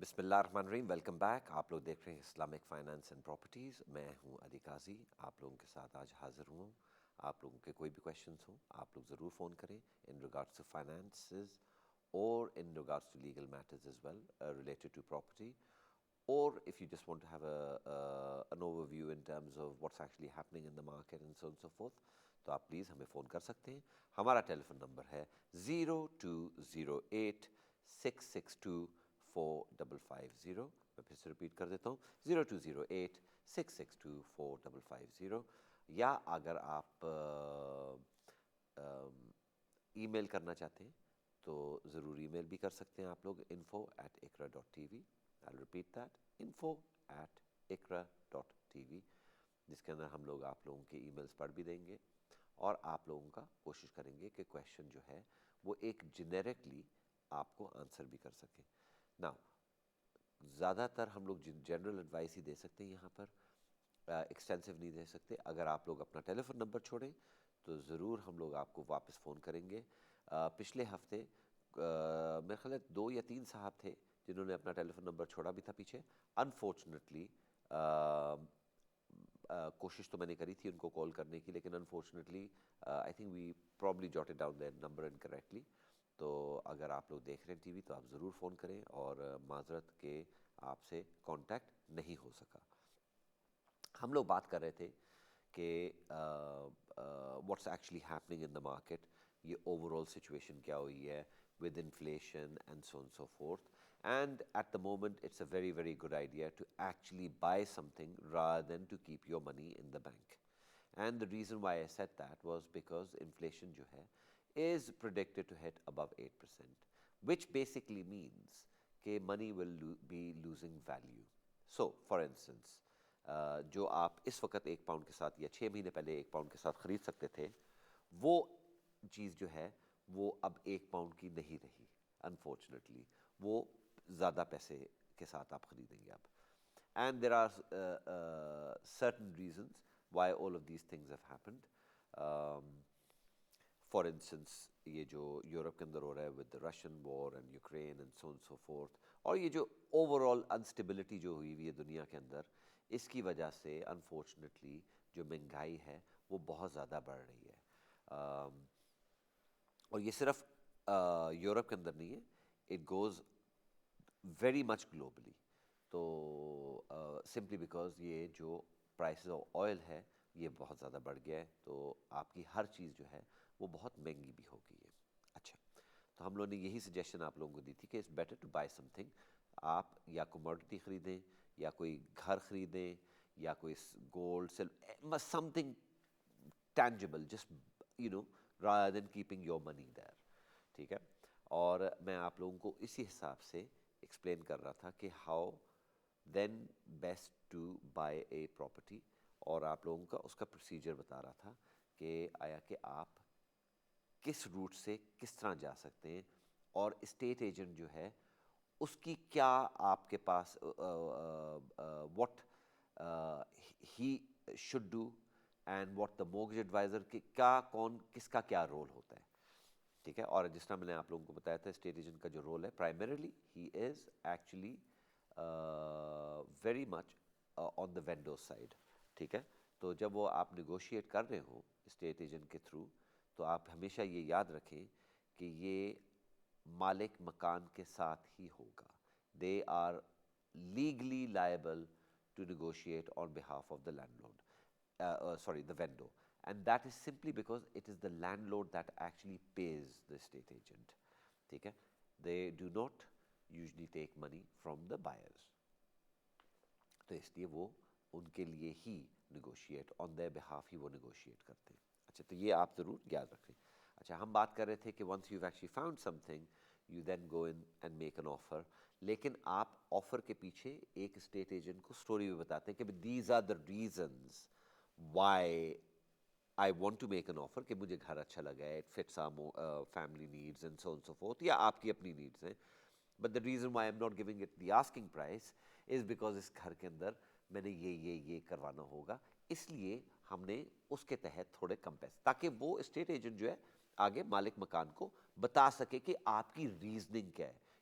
بسم اللہ الرحمن الرحیم. Welcome back. آپ لوگ دیکھ رہے ہیں اسلامک فائنانس اینڈ پراپرٹیز. میں ہوں علی قاضی، آپ لوگوں کے ساتھ آج حاضر ہوں. آپ لوگوں کے کوئی بھی کویشچنس ہوں آپ لوگ ضرور فون کریں ان ریگارڈس ٹو فائنانسز اور in regards to legal matters as well related to property. Or if you just want to have an overview in terms of what's actually happening in the market and so on and so forth, تو آپ please ہمیں phone کر سکتے ہیں. ہمارا ٹیلی phone number ہے 0208-662-4550. میں پھر سے ریپیٹ کر دیتا ہوں 0208-662-4550. یا اگر آپ ای میل کرنا چاہتے ہیں تو ضرور ای میل بھی کر سکتے ہیں آپ لوگ info@iqra.tv. I'll repeat that, info@iqra.tv، جس کے اندر ہم لوگ آپ لوگوں کے ای میلز پڑھ بھی دیں گے اور آپ لوگوں کا کوشش کریں گے کہ کویشچن جو ہے وہ ایک جنیرکلی آپ کو آنسر بھی کر سکیں. نا زیادہ تر ہم لوگ جنرل ایڈوائس ہی دے سکتے ہیں یہاں پر، ایکسٹینسو نہیں دے سکتے. اگر آپ لوگ اپنا ٹیلی فون نمبر چھوڑیں تو ضرور ہم لوگ آپ کو واپس فون کریں گے. پچھلے ہفتے میرے خیال ہے 2 یا 3 صاحب تھے جنہوں نے اپنا ٹیلی فون نمبر چھوڑا بھی تھا پیچھے. انفارچونیٹلی کوشش تو میں نے کری تھی ان کو کال کرنے کی، لیکن unfortunately I think we probably jotted down their number incorrectly. تو اگر آپ لوگ دیکھ رہے ہیں ٹی وی تو آپ ضرور فون کریں، اور معذرت کہ آپ سے کانٹیکٹ نہیں ہو سکا. ہم لوگ بات کر رہے تھے کہ what's actually happening in the market, یہ اوور آل سچویشن کیا ہوئی ہے with inflation and so on so fourth. And at the moment, it's a very, very good idea to actually buy something rather than to keep your money in the bank. And the reason why I said that was because inflation جو ہے is predicted to hit above 8%, which basically means کہ money will be losing value. So, for instance, جو آپ اس وقت 1 pound کے ساتھ یا 6 مہینے پہلے 1 پاؤنڈ کے ساتھ خرید سکتے تھے، وہ چیز جو ہے وہ اب 1 پاؤنڈ کی نہیں رہی انفارچونیٹلی. وہ زیادہ پیسے کے ساتھ آپ خریدیں گے اب. And there are certain reasons why all of these things have happened. For instance یہ جو یورپ کے اندر ہو رہا ہے with Russian war and Ukraine and so on so forth, اور یہ جو اوور آل انسٹیبلٹی جو ہوئی ہوئی ہے دنیا کے اندر، اس کی وجہ سے انفارچونیٹلی جو مہنگائی ہے وہ بہت زیادہ بڑھ رہی ہے. اور یہ صرف یورپ کے اندر نہیں ہے، it goes very much globally. تو سمپلی بیکاز یہ جو پرائسز آف آئل ہے یہ بہت زیادہ بڑھ گیا ہے، تو آپ کی ہر چیز جو ہے وہ بہت مہنگی بھی ہو گئی ہے. اچھا، تو ہم لوگوں نے یہی سجیشن آپ لوگوں کو دی تھی کہ it's better to buy something. آپ یا کموڈٹی خریدیں، یا کوئی گھر خریدیں، یا کوئی gold some thing tangible, just rather than keeping your money there. ٹھیک ہے. اور میں آپ لوگوں کو اسی حساب سے ایکسپلین کر رہا تھا کہ how then best to buy a property, اور آپ لوگوں کا اس کا پروسیجر بتا رہا تھا کہ آیا کہ آپ کس روٹ سے کس طرح جا سکتے ہیں، اور اسٹیٹ ایجنٹ جو ہے اس کی کیا آپ کے پاس what he should do and what the mortgage adviser کہ کیا کون کس کا کیا رول ہوتا ہے. ٹھیک ہے. اور جس طرح میں نے آپ لوگوں کو بتایا تھا اسٹیٹ ایجنٹ کا جو رول ہے primarily he is actually very much on the vendor side. ٹھیک ہے. تو جب وہ آپ نیگوشیٹ کر رہے ہوں اسٹیٹ ایجنٹ کے تھرو، تو آپ ہمیشہ یہ یاد رکھیں کہ یہ مالک مکان کے ساتھ ہی ہوگا. They are legally liable to negotiate on behalf of the landlord. The vendor, and that is simply because it is the landlord that actually pays the estate agent. ٹھیک ہے. They do not usually take money from the buyers. تو اس لیے وہ ان کے لیے ہی negotiate on their behalf ہی وہ negotiate کرتے ہیں. اچھا، تو یہ آپ ضرور یاد رکھیں. اچھا، ہم بات کر رہے تھے کہ once you've actually found something you then go in and make an offer. لیکن آپ آفر کے پیچھے ایک اسٹیٹ ایجنٹ کو اسٹوری بھی بتاتے ہیں کہ these are the reasons why I want to make an offer، کہ مجھے گھر اچھا لگا ہے، it fits our family needs and so on so forth، یا آپ کی اپنی نیڈس ہیں. But the reason why I'm not giving it the asking price is because اس گھر کے اندر میں نے یہ کروانا ہوگا، اس لیے ہم نے اس کے تحت تھوڑے کم پیسے، تاکہ وہ اسٹیٹ ایجنٹ جو ہے آگے مالک مکان کو بتا سکے کہ آپ کی ریزننگ کیا ہے.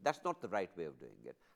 That's not the right way of doing it.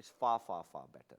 it's far far far better.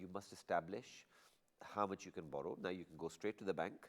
you must establish how much you can borrow. Now you can go straight to the bank.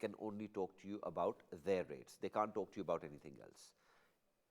can only talk to you about their rates. They can't talk to you about anything else.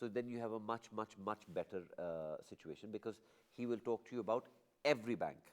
so then you have a much better situation because he will talk to you about every bank.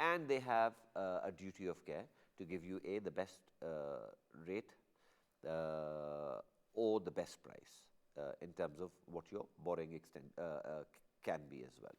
and they have a duty of care to give you the best rate or the best price in terms of what your borrowing extent can be as well.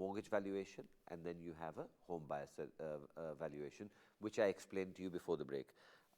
mortgage valuation, and then you have a home buyer valuation, which I explained to you before the break.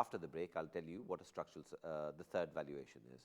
after the break I'll tell you what a structural the third valuation is.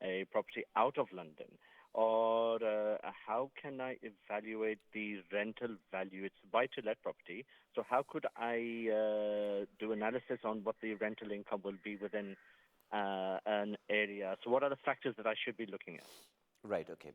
a property out of London, or how can I evaluate the rental value? It's buy-to-let property, so how could I do analysis on what the rental income will be within an area? So what are the factors that I should be looking at? Right, okay.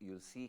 you'll see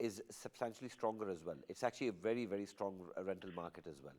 is substantially stronger as well. It's actually a very strong rental market as well.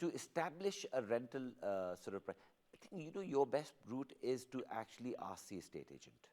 to establish a rental sort of price, I think your best route is to actually ask the estate agent.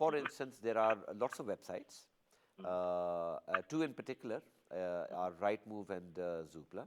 For instance, there are lots of websites. Two in particular are Rightmove and Zoopla.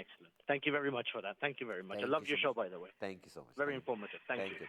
excellent. Thank you very much for that. Thank you very much. I love your show, by the way. Thank you so much. Very informative. Thank you.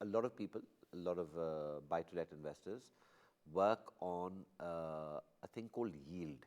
a lot of people, a lot of buy-to-let investors work on a thing called yield.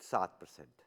7%,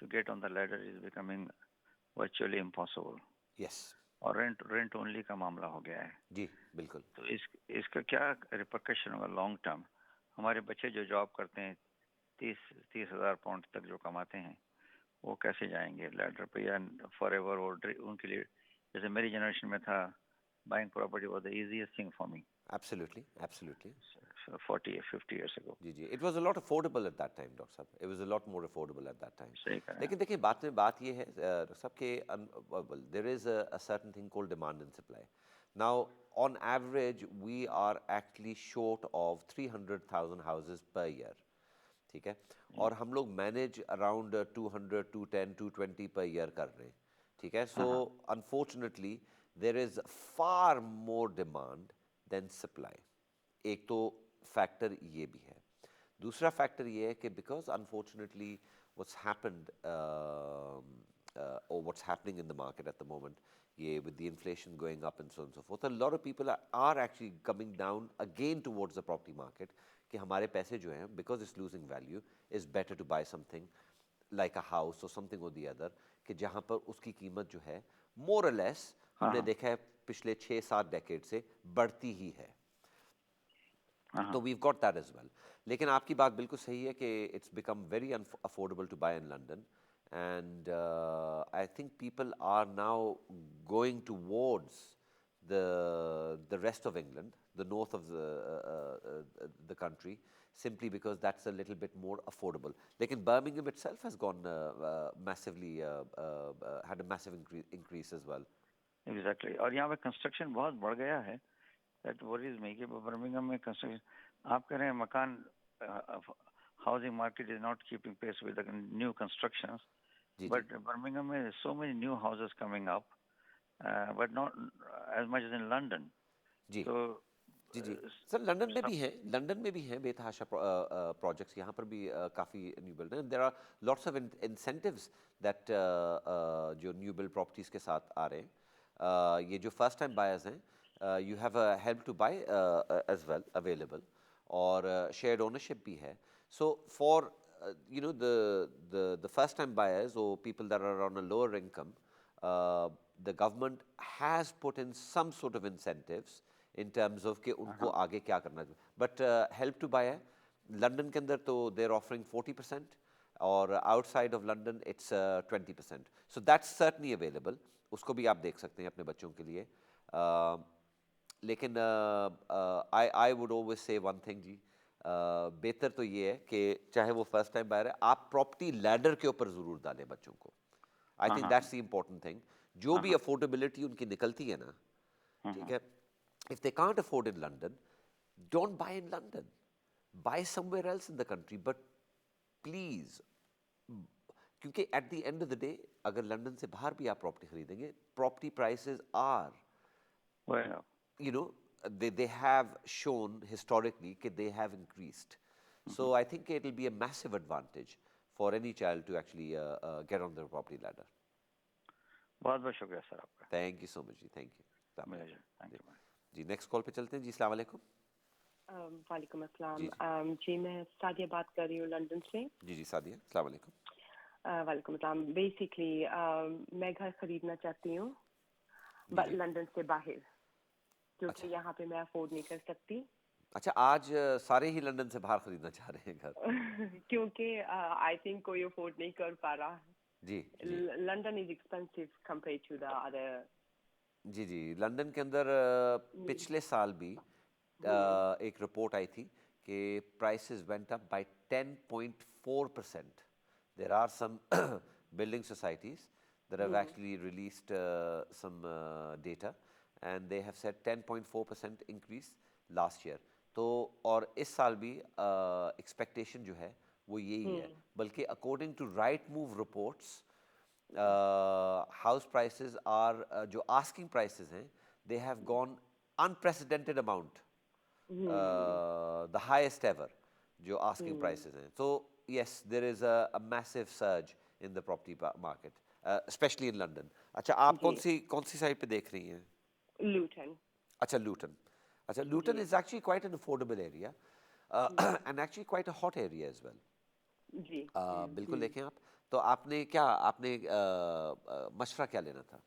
to get on the ladder is becoming virtually impossible. Yes. اور rent only کا معاملہ ہو گیا ہے. جی بالکل. تو اس کا کیا repercussion ہوگا لانگ ٹرم؟ ہمارے بچے جو جاب کرتے ہیں 30,000 پاؤنڈ تک جو کماتے ہیں وہ کیسے جائیں گے لیڈر پہ یا فار ایور؟ ان کے لیے جیسے میری جنریشن میں تھا buying property was the easiest thing for me. Absolutely, absolutely. 40 or 50 years ago. جی it was a lot affordable at that time, doctor صاحب. It was a lot more affordable at that time. صحیح کہا. لیکن دیکھیں بات یہ ہے doctor صاحب کہ there is a certain thing called demand and supply. Now on average we are actually short of 300,000 houses per year. ٹھیک ہے. اور ہم لوگ مینیج اراؤنڈ 200 210 220 پر ایئر کر رہے ہیں. ٹھیک ہے. So unfortunately there is far more demand than supply. ایک تو فیکٹر یہ بھی ہے. دوسرا فیکٹر یہ ہے کہ because unfortunately what's happened or what's happening in the market at the moment, with the inflation going up and so on and so forth, a lot of people are actually coming down again towards the property market کہ ہمارے پیسے جو ہیں because it's losing value is better to buy something like a house or something or the other کہ جہاں پر اس کی قیمت جو ہے more or less ہم نے دیکھا ہے پچھلے 6-7 ڈیکیڈ سے بڑھتی ہی ہے. تو we've got that as well. لیکن آپ کی بات بالکل صحیح ہے کہ it's become very affordable to buy in London. And I think people are now going towards the rest of England, the north of the country, simply because that's a little bit more affordable. Lekin Birmingham itself has gone massively, had a massive increase as well. Exactly. اور یہاں پہ construction بہت بڑھ گیا ہے. That worries me کہ Birmingham میں construction آپ کہہ رہے ہیں مکان housing market is not keeping pace with the new constructions. But Birmingham has so many new houses coming up, but not as much as in London. جی So جی sir London میں بھی ہیں بے تحاشا پروجیکٹس. یہاں پر بھی کافی نیو بلڈ ہیں. There are lots of incentives that جو نیو بلڈ پراپرٹیز کے ساتھ آ رہے ہیں. یہ جو فرسٹ ٹائم بائرز ہیں you have a help to buy as well available, اور شیئرڈ اونرشپ بھی ہے. So for the first time buyers or people that are on a lower income, the government has put in some sort of incentives in terms of کہ ان کو آگے کیا کرنا ہے. But help to buy ہے London کے اندر تو they're offering 40%, اور outside of London it's 20%. So that's certainly available. اس کو بھی آپ دیکھ سکتے ہیں اپنے بچوں کے لیے. لیکن I would always say one thing جی, بہتر تو یہ ہے کہ چاہے وہ فرسٹ ٹائم بائر ہے آپ پراپرٹی لیڈر کے اوپر ضرور ڈالیں بچوں کو. I think that's the important thing. جو بھی افورڈیبلٹی ان کی نکلتی ہے نا, ٹھیک ہے, if they can't afford in London, don't buy in London, buy somewhere else in the country. But please, کیونکہ at the end of the day اگر لنڈن سے باہر بھی آپ پراپرٹی خریدیں گے, property prices are they have shown historically that they have increased. So I think it will be a massive advantage for any child to actually get on the property ladder. بہت بہت شکریہ سر آپ کا. Thank you so much جی. Thank you. جی next call پہ چلتے ہیں جی. السلام علیکم. وعلیکم السلام. جی میں سعدیہ بات کر رہی ہوں لنڈن سے. جی سعدیہ السلام علیکم. وعلیکم السلام. بیسکلی میں گھر خریدنا چاہتی ہوں بٹ لنڈن سے باہر, کیونکہ یہاں پہ میں افورڈ نہیں کر سکتی. اچھا, آج سارے ہی لنڈن سے باہر خریدنا چاہ رہے ہیں گھر کیونکہ آئی تھنک کوئی افورڈ نہیں کر پا رہا. جی London is expensive compared to the other. جی لنڈن کے اندر پچھلے سال بھی ایک رپورٹ آئی تھی کہ prices went up by 10.4%. There are some building societies that have actually released some data, and they have said 10.4% increase last year. تو اور اس سال بھی ایکسپیکٹیشن جو ہے وہ یہی ہے. بلکہ according to Rightmove reports house prices are جو آسکنگ پرائسز ہیں they have gone unprecedented amount, the highest ever جو آسکنگ پرائسز ہیں. So yes, there is a massive surge in the property market, especially in London. اچھا آپ کون سی side پہ دیکھ رہی ہیں؟ لوٹن. اچھا Luton is actually quite an affordable area, and actually quite a hot area as well. جی بالکل دیکھیں آپ تو آپ نے کیا مشورہ کیا لینا تھا؟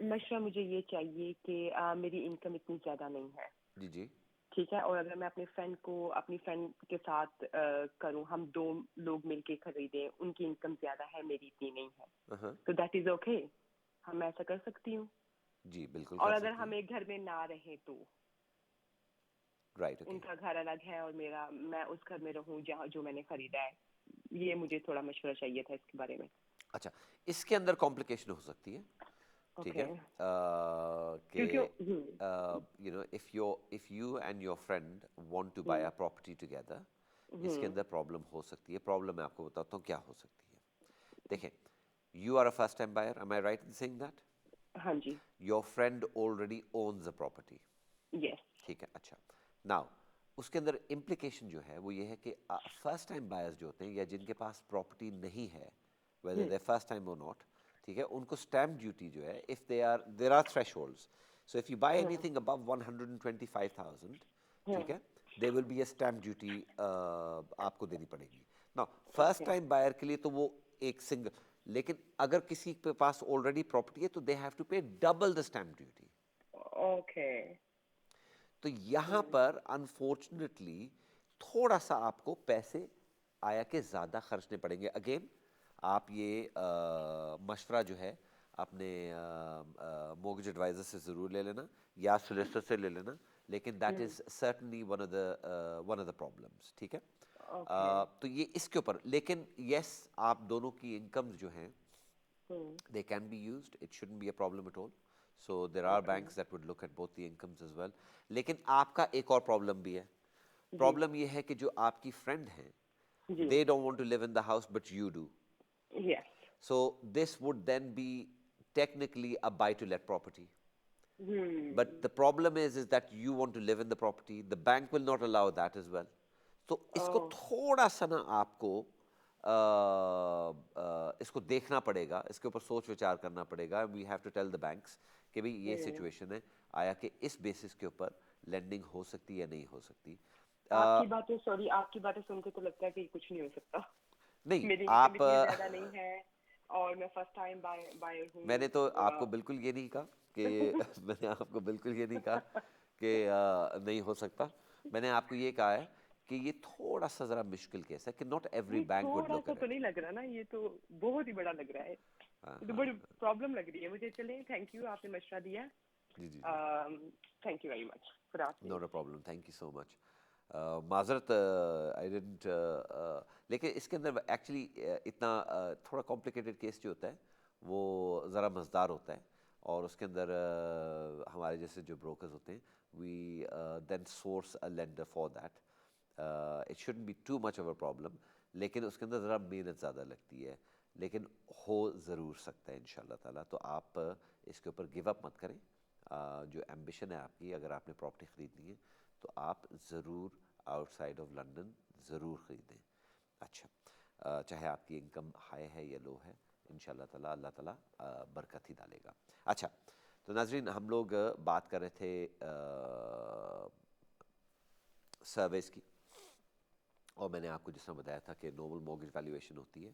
مشورہ مجھے یہ چاہیے کہ میری انکم اتنی زیادہ نہیں ہے. جی جی ٹھیک ہے, اور اگر میں اپنی فرینڈ کے ساتھ کروں, ہم 2 لوگ مل کے خریدیں, ان کی انکم زیادہ ہے, میری اتنی نہیں ہے, تو دیٹ از اوکے, ہم ایسا کر سکتی ہوں. جی بالکل اور کر اگر سکتی ہم ایک گھر میں نہ رہیں تو رائٹ. ان کا گھر الگ ہے اور میں اس گھر میں رہوں جہاں جو میں نے خریدا ہے, یہ مجھے تھوڑا مشورہ چاہیے تھا اس کے بارے میں. اچھا, اس کے اندر کمپلیکیشن ہو سکتی ہے, ٹھیک ہے, کہ you know if you and your friend want to buy a property together, اس کے اندر پرابلم ہو سکتی ہے. پرابلم میں آپ کو بتاتا ہوں کیا ہو سکتی ہے. دیکھیں, you are a first time buyer, am I right in saying that? ہاں جی. Your friend already owns a property. یس. ٹھیک ہے. اچھا, ناؤ اس کے اندر امپلیکیشن جو ہے وہ یہ ہے کہ فرسٹ ٹائم بائرز جو ہوتے ہیں یا جن کے پاس پراپرٹی نہیں ہے, whether they first time or not, ٹھیک ہے, ان کو اسٹیمپ ڈیوٹی جو ہے, if there are thresholds, so if you buy anything above 125,000, ٹھیک ہے, there will be a stamp duty آپ کو دینی پڑے گی. نا فرسٹ ٹائم بائر کے لیے تو وہ ایک سنگل, لیکن اگر کسی کے پاس آلریڈی پراپرٹی ہے تو they have to pay double the stamp duty. Okay. تو یہاں پر انفارچونیٹلی تھوڑا سا آپ کو پیسے آیا کہ زیادہ خرچنے پڑیں گے. اگین آپ یہ مشورہ جو ہے اپنے مورگیج ایڈوائزر سے ضرور لے لینا یا سولیسٹر سے لے لینا, لیکن that is certainly one of the problems. ٹھیک ہے, تو یہ اس کے اوپر, لیکن یس آپ دونوں کی انکمز جو ہیں they can be used, it shouldn't be a problem at all. So there are banks that would look at both the incomes as well. لیکن آپ کا ایک اور پرابلم بھی ہے. پرابلم یہ ہے کہ جو آپ کی فرینڈ ہیں, they don't want to live in the house but you do. Yes. So this would then be technically a buy to let property. But the problem is that you want to live in the property, the bank will not allow that as well. تو اس کو تھوڑا سا نا آپ کو اس کو دیکھنا پڑے گا, اس کے اوپر سوچ وچار کرنا پڑے گا. We have to tell the banks کہ بھئی یہ سچویشن ہے, آیا کہ اس بیسس کے اوپر لینڈنگ ہو سکتی یا نہیں ہو سکتی. آپ کی باتیں سن کے تو لگتا ہے کہ کچھ نہیں ہو سکتا. نہیں, میری آپ انکم اتنی زیادہ نہیں ہے اور میں فرسٹ ٹائم بائر ہوں. میں نے تو آپ کو بالکل یہ نہیں کہا کہ میں نے آپ کو بالکل یہ نہیں کہا کہ نہیں ہو سکتا. میں نے آپ کو یہ کہا ہے کہ یہ تھوڑا سا ذرا مشکل کیس ہے کہ not every bank would look at it. تو نہیں لگ رہا نا, یہ تو بہت ہی بڑا لگ رہا ہے, تو بڑی پرابلم لگ رہی ہے مجھے. چلیں, تھینک یو, آپ نے مشورہ دیا. جی جی, تھینک یو ویری مچ. خدا حافظ. Not a problem, thank you so much. معذرت, آئی ڈنٹ, لیکن اس کے اندر ایکچولی اتنا تھوڑا کمپلیکیٹڈ کیس جو ہوتا ہے وہ ذرا مزدار ہوتا ہے, اور اس کے اندر ہمارے جیسے جو بروکرز ہوتے ہیں, we then source a lender for that. It shouldn't be too much of a problem, لیکن اس کے اندر ذرا محنت زیادہ لگتی ہے, لیکن ہو ضرور سکتا ہے ان شاء اللہ تعالیٰ. تو آپ اس کے اوپر گیو اپ مت کریں. جو ایمبیشن ہے آپ کی, اگر آپ نے پراپرٹی خریدنی ہے تو آپ ضرور آؤٹ سائڈ آف لنڈن ضرور خریدیں. اچھا, چاہے آپ کی انکم ہائی ہے یا لو ہے, ان شاء اللہ تعالیٰ اللہ تعالیٰ برکت ہی ڈالے گا. اچھا, تو ناظرین ہم لوگ بات کر رہے تھے سرویز کی, اور میں نے آپ کو جس طرح بتایا تھا کہ نارمل مورگیج ویلیویشن ہوتی ہے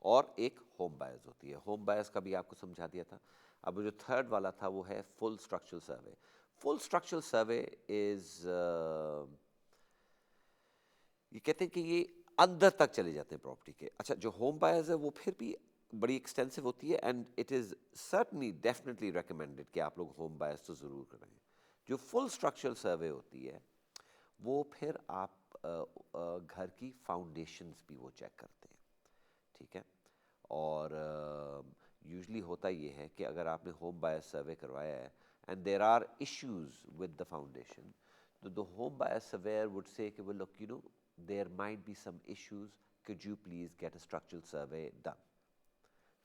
اور ایک ہوم بائرز ہوتی ہے. ہوم بائرز کا بھی آپ کو سمجھا دیا تھا. اب جو تھرڈ والا تھا وہ ہے full structural survey. Full structural survey is, یہ کہتے ہیں کہ یہ اندر تک چلے جاتے ہیں پراپرٹی کے. اچھا, جو ہوم بائرز ہے وہ پھر بھی بڑی ایکسٹینسو ہوتی ہے, and it is certainly definitely recommended کہ آپ لوگ ہوم بائرز تو ضرور کریں. جو فل اسٹرکچرل سروے ہوتی ہے وہ پھر آپ گھر کی فاؤنڈیشنز بھی وہ چیک کرتے ہیں. ٹھیک ہے, اور یوزلی ہوتا یہ ہے کہ اگر آپ نے ہوم بائر سروے کروایا ہے and there are issues with the foundation, تو the home buyer surveyor would say کہ well look, you know, there might be some issues, could you please get a structural survey done.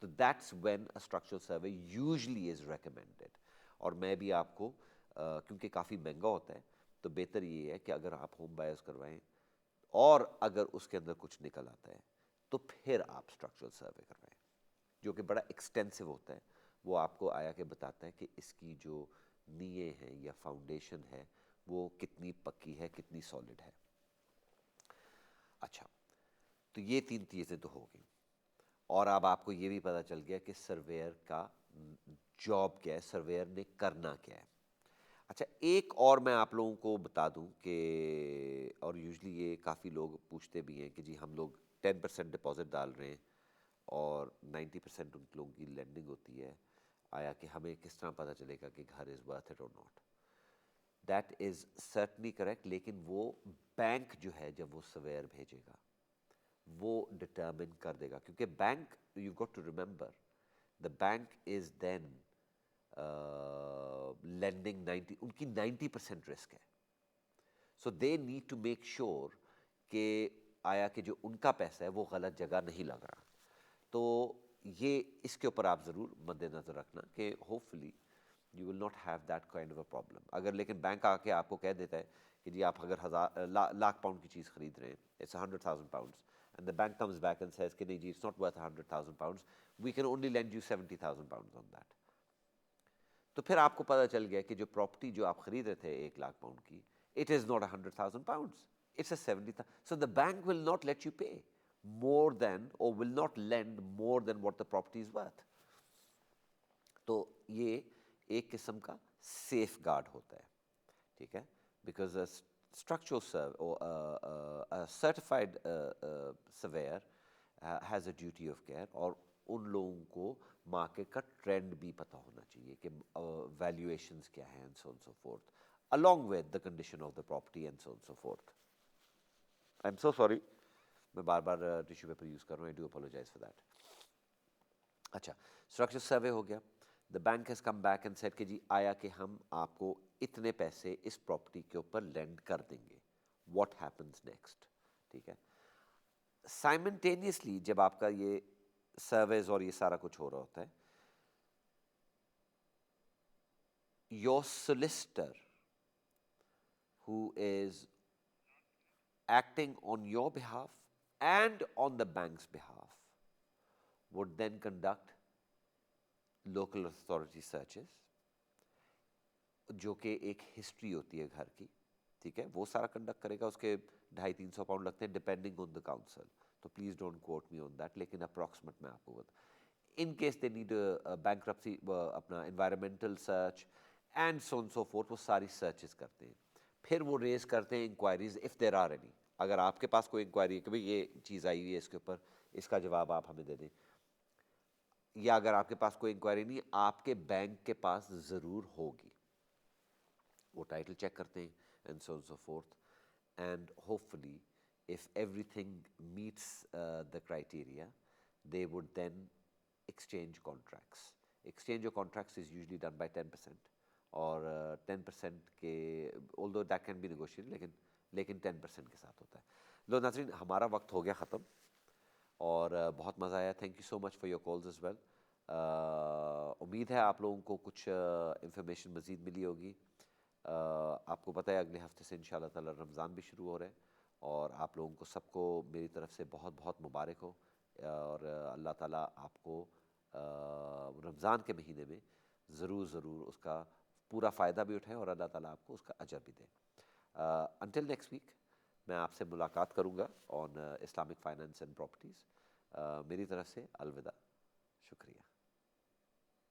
So that's when a structural survey usually is recommended. اور میں بھی آپ کو کیونکہ کافی مہنگا ہوتا ہے تو بہتر یہ ہے کہ اگر آپ ہوم بائرز کروائیں اور اگر اس کے اندر کچھ نکل آتا ہے تو پھر آپ اسٹرکچرل سروے کروائیں, جو کہ بڑا ایکسٹینسو ہوتا ہے. وہ آپ کو آیا کہ بتاتا ہے کہ اس کی جو نیے ہیں یا فاؤنڈیشن ہے وہ کتنی پکی ہے, کتنی سالڈ ہے. اچھا, تو یہ 3 چیزیں تو ہو گئیں. اور اب آپ کو یہ بھی پتہ چل گیا کہ سرویئر کا جاب کیا ہے, سرویئر نے کرنا کیا ہے. اچھا ایک اور میں آپ لوگوں کو بتا دوں کہ, اور یوزلی یہ کافی لوگ پوچھتے بھی ہیں کہ جی ہم لوگ 10% ڈپازٹ ڈال رہے ہیں اور 90% ان لوگوں کی لینڈنگ ہوتی ہے, آیا کہ ہمیں کس طرح پتہ چلے گا کہ گھر از ورتھ اٹ اور not. That is certainly correct, لیکن وہ بینک جو ہے جب وہ سویئر بھیجے گا وہ ڈٹرمن کر دے گا, کیونکہ bank, you got to remember, the bank is then lending 90, ان کی 90% رسک ہے. So they need to make sure کہ آیا کہ جو ان کا پیسہ ہے وہ غلط جگہ نہیں لگ رہا. تو یہ اس کے اوپر آپ ضرور مد نظر رکھنا کہ hope fully you will not have that kind of a problem. اگر لیکن بینک آ کے آپ کو کہہ دیتا ہے کہ جی آپ اگر لاکھ پاؤنڈ کی چیز خرید رہے ہیں, it's 100,000 pounds, and the bank comes back and says کہ نہیں جی it's not worth 100,000 pounds, we can only lend you 70,000 pounds on that. تو پھر آپ کو پتہ چل گیا کہ جو پراپرٹی جو آپ خرید رہے تھے 1,00,000 پاؤنڈ کی, it is not 100,000 pounds, it's a 70,000. So the bank will not let you pay more than, or will not lend more than what the property is worth. تو یہ ایک قسم کا سیف گارڈ ہوتا ہے, ٹھیک ہے, because certified surveyor has a duty of care, اور ان لوگوں کو مارکیٹ کا ٹرینڈ بھی پتہ ہونا چاہیے کہ ویلیویشنز کیا ہیں, and so on so fourth, along with the condition of the property and so on so forth. I'm so sorry, میں بار بار ٹیشو پیپر یوز کر رہا ہوں, I do apologize for that. اچھا اسٹرکچر سروے ہو گیا, the bank has come back and said کہ جی آیا کہ ہم آپ کو اتنے پیسے اس پراپرٹی کے اوپر لینڈ کر دیں گے, واٹ ہیپنس نیکسٹ, ٹھیک ہے. سائمنٹینیسلی جب آپ کا یہ سرویز اور یہ سارا کچھ ہو رہا ہوتا ہے, your solicitor who is acting on your behalf and on the bank's behalf would then conduct local authority searches, جو کہ ایک ہسٹری ہوتی ہے گھر کی, ٹھیک ہے, وہ سارا کنڈکٹ کرے گا. اس کے 250-300 پاؤنڈ لگتے ہیں ڈپینڈنگ آن دا کاؤنسل, تو please don't quote me on that, لیکن اپروکسیمیٹ میں آپ کو بتا. In case they need bankruptcy, اپنا environmental search and so on so forth, وہ ساری سرچز کرتے ہیں. پھر وہ ریز کرتے ہیں enquiries if there are any. اگر آپ کے پاس کوئی انکوائری ہے کہ بھائی یہ چیز آئی ہوئی ہے اس کے اوپر, اس کا جواب آپ ہمیں دے دیں, یا اگر آپ کے پاس کوئی انکوائری نہیں, آپ کے بینک کے پاس ضرور ہوگی, وہ ٹائٹل چیک کرتے ہیں and so on so fourth. And hope fully if everything meets the criteria, they would then exchange contracts. Exchange of contracts is usually done by 10%, اور 10% کے, although that can be negotiated, لیکن 10% کے ساتھ ہوتا ہے. لو ناظرین, ہمارا وقت ہو گیا ختم, اور بہت مزہ آیا. Thank you so much for your calls as well. امید ہے آپ لوگوں کو کچھ انفارمیشن مزید ملی ہوگی. آپ کو پتہ ہے اگلے ہفتے سے ان شاء اللہ تعالیٰ رمضان بھی شروع ہو رہے ہیں, اور آپ لوگوں کو سب کو میری طرف سے بہت بہت مبارک ہو, اور اللہ تعالیٰ آپ کو رمضان کے مہینے میں ضرور اس کا پورا فائدہ بھی اٹھائے, اور اللہ تعالیٰ آپ کو اس کا اجر بھی دے. انٹل نیکسٹ ویک میں آپ سے ملاقات کروں گا on Islamic finance and properties. میری طرف سے الوداع, شکریہ.